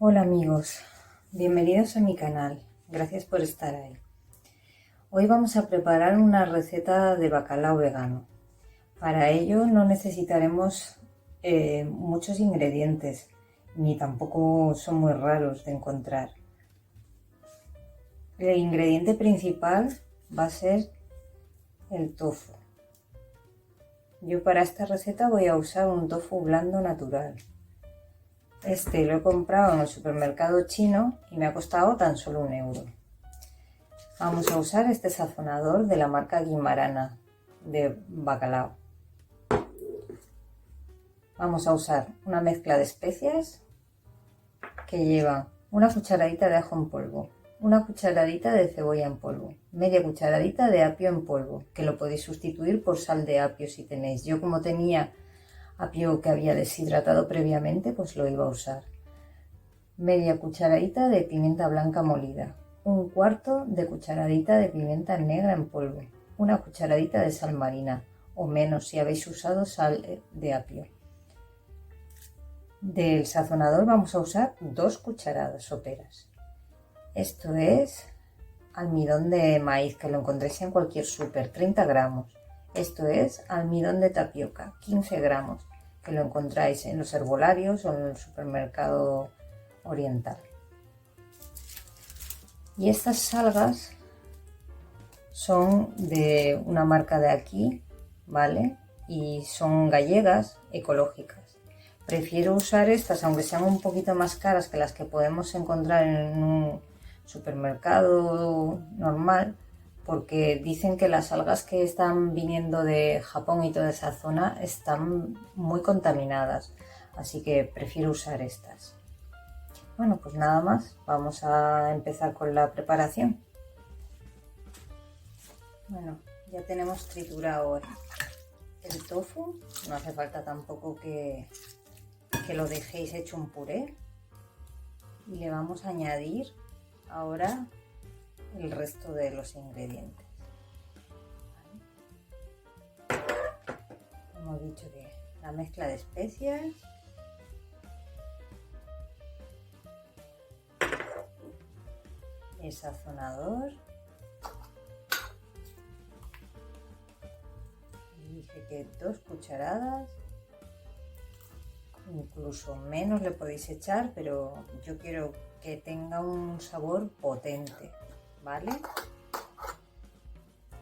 Hola amigos, bienvenidos a mi canal, gracias por estar ahí. Hoy vamos a preparar una receta de bacalao vegano. Para ello no necesitaremos muchos ingredientes, ni tampoco son muy raros de encontrar. El ingrediente principal va a ser el tofu. Yo para esta receta voy a usar un tofu blando natural. Este lo he comprado en el supermercado chino y me ha costado tan solo 1 euro. Vamos a usar este sazonador de la marca Guimarana de bacalao. Vamos a usar una mezcla de especias que lleva una cucharadita de ajo en polvo, una cucharadita de cebolla en polvo, media cucharadita de apio en polvo, que lo podéis sustituir por sal de apio si tenéis. Yo, como tenía apio que había deshidratado previamente, pues lo iba a usar. Media cucharadita de pimienta blanca molida, un cuarto de cucharadita de pimienta negra en polvo, una cucharadita de sal marina o menos si habéis usado sal de apio. Del sazonador vamos a usar 2 cucharadas soperas. Esto es almidón de maíz, que lo encontréis en cualquier súper, 30 gramos. Esto es almidón de tapioca, 15 gramos, que lo encontráis en los herbolarios o en el supermercado oriental. Y estas algas son de una marca de aquí, ¿vale? Y son gallegas, ecológicas. Prefiero usar estas, aunque sean un poquito más caras que las que podemos encontrar en un supermercado normal, porque dicen que las algas que están viniendo de Japón y toda esa zona están muy contaminadas, así que prefiero usar estas. Bueno, pues nada más, vamos a empezar con la preparación. Bueno, ya tenemos triturado el tofu, no hace falta tampoco que lo dejéis hecho un puré. Y le vamos a añadir ahora el resto de los ingredientes. Hemos dicho que la mezcla de especias, el sazonador, dije que 2 cucharadas, incluso menos le podéis echar, pero yo quiero que tenga un sabor potente, ¿vale?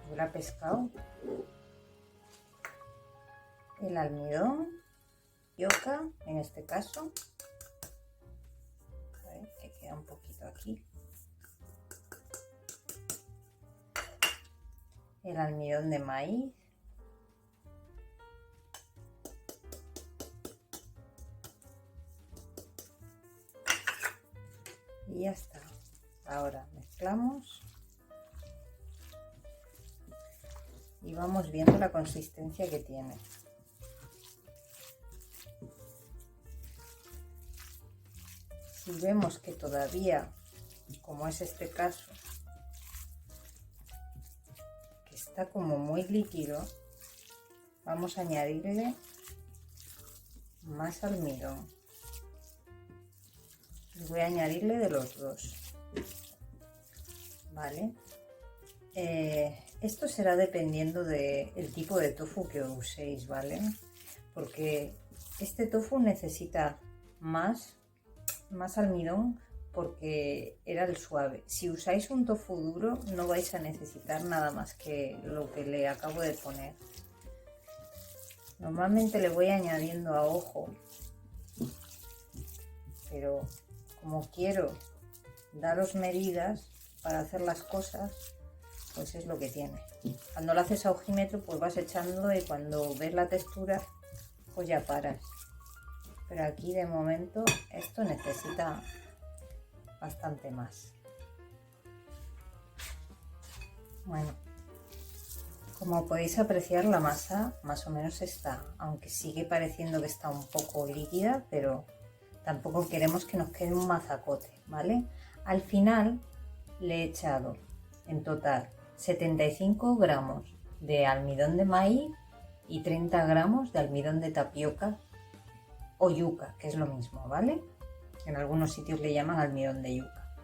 Huele a pescado. El almidón, tapioca en este caso, a ver, que queda un poquito aquí. El almidón de maíz, y ya está. Ahora mezclamos y vamos viendo la consistencia que tiene. Si vemos que todavía, como es este caso, que está como muy líquido, vamos a añadirle más almidón. Y voy a añadirle de los dos, ¿vale? Esto será dependiendo del tipo de tofu que uséis, ¿vale? Porque este tofu necesita más almidón porque era el suave. Si usáis un tofu duro no vais a necesitar nada más que lo que le acabo de poner. Normalmente le voy añadiendo a ojo, pero como quiero daros medidas para hacer las cosas, pues es lo que tiene. Cuando lo haces a ojímetro, pues vas echando y cuando ves la textura, pues ya paras. Pero aquí de momento esto necesita bastante más. Bueno, como podéis apreciar, la masa más o menos está, aunque sigue pareciendo que está un poco líquida, pero tampoco queremos que nos quede un mazacote, ¿vale? Al final le he echado en total 75 gramos de almidón de maíz y 30 gramos de almidón de tapioca o yuca, que es lo mismo, ¿vale? En algunos sitios le llaman almidón de yuca.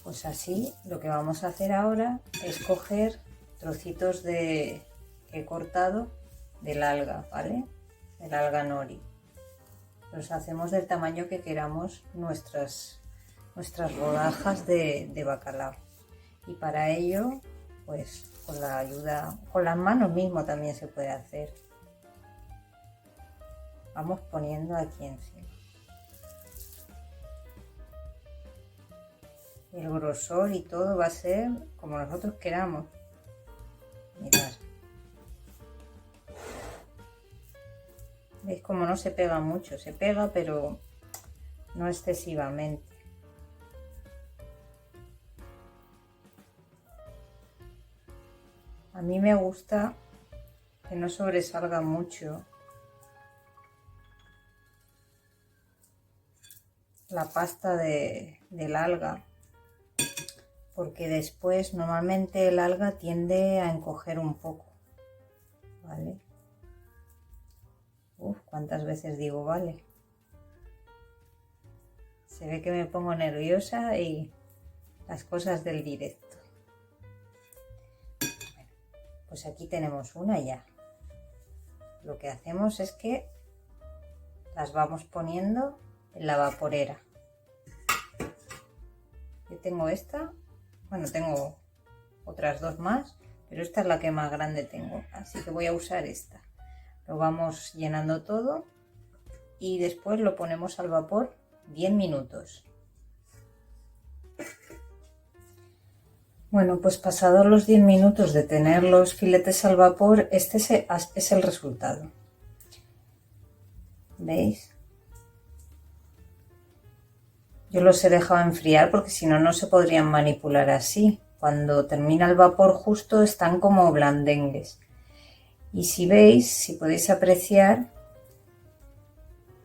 Pues así lo que vamos a hacer ahora es coger trocitos que he cortado del alga, ¿vale? Del alga nori. Los hacemos del tamaño que queramos nuestras rodajas de bacalao. Y para ello, pues con la ayuda, con las manos mismo también se puede hacer. Vamos poniendo aquí encima. El grosor y todo va a ser como nosotros queramos. Mirad. ¿Veis cómo no se pega mucho? Se pega, pero no excesivamente. A mí me gusta que no sobresalga mucho la pasta del alga, porque después normalmente el alga tiende a encoger un poco, ¿vale? Uf, cuántas veces digo vale. Se ve que me pongo nerviosa y las cosas del directo. Bueno, pues aquí tenemos una ya. Lo que hacemos es que las vamos poniendo en la vaporera. Yo tengo esta, bueno, tengo otras dos más, pero esta es la que más grande tengo, así que voy a usar esta. Lo vamos llenando todo y después lo ponemos al vapor 10 minutos. Bueno, pues pasados los 10 minutos de tener los filetes al vapor, este es el resultado. ¿Veis? Yo los he dejado enfriar porque si no, no se podrían manipular así. Cuando termina el vapor justo están como blandengues. Y si veis, si podéis apreciar,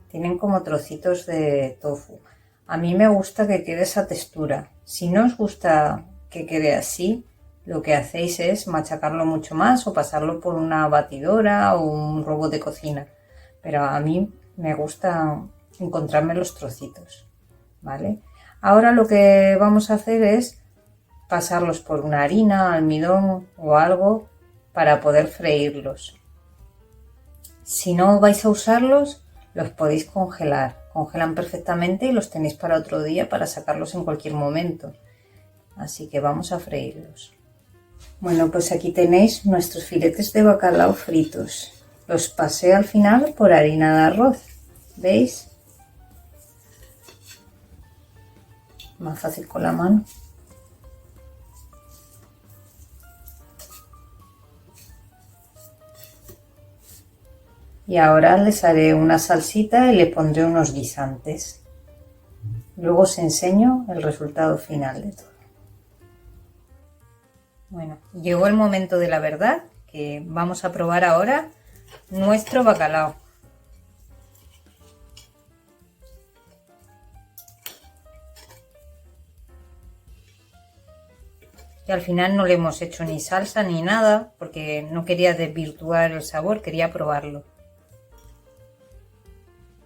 tienen como trocitos de tofu. A mí me gusta que quede esa textura. Si no os gusta que quede así, lo que hacéis es machacarlo mucho más o pasarlo por una batidora o un robot de cocina. Pero a mí me gusta encontrarme los trocitos. ¿Vale? Ahora lo que vamos a hacer es pasarlos por una harina, almidón o algo para poder freírlos. Si no vais a usarlos, los podéis congelar. Congelan perfectamente y los tenéis para otro día para sacarlos en cualquier momento. Así que vamos a freírlos. Bueno, pues aquí tenéis nuestros filetes de bacalao fritos. Los pasé al final por harina de arroz. ¿Veis? Más fácil con la mano. Y ahora les haré una salsita y le pondré unos guisantes. Luego os enseño el resultado final de todo. Bueno, llegó el momento de la verdad, que vamos a probar ahora nuestro bacalao. Y al final no le hemos hecho ni salsa ni nada, porque no quería desvirtuar el sabor, quería probarlo.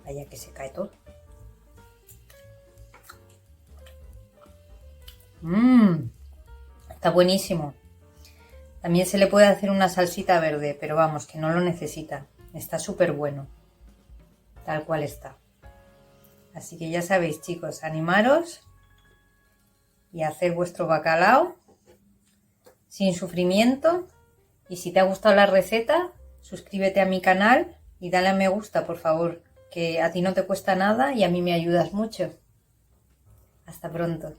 Vaya que se cae todo. Está buenísimo. También se le puede hacer una salsita verde, pero vamos, que no lo necesita. Está súper bueno, tal cual está. Así que ya sabéis, chicos, animaros y hacer vuestro bacalao sin sufrimiento. Y si te ha gustado la receta, suscríbete a mi canal y dale a me gusta, por favor, que a ti no te cuesta nada y a mí me ayudas mucho. Hasta pronto.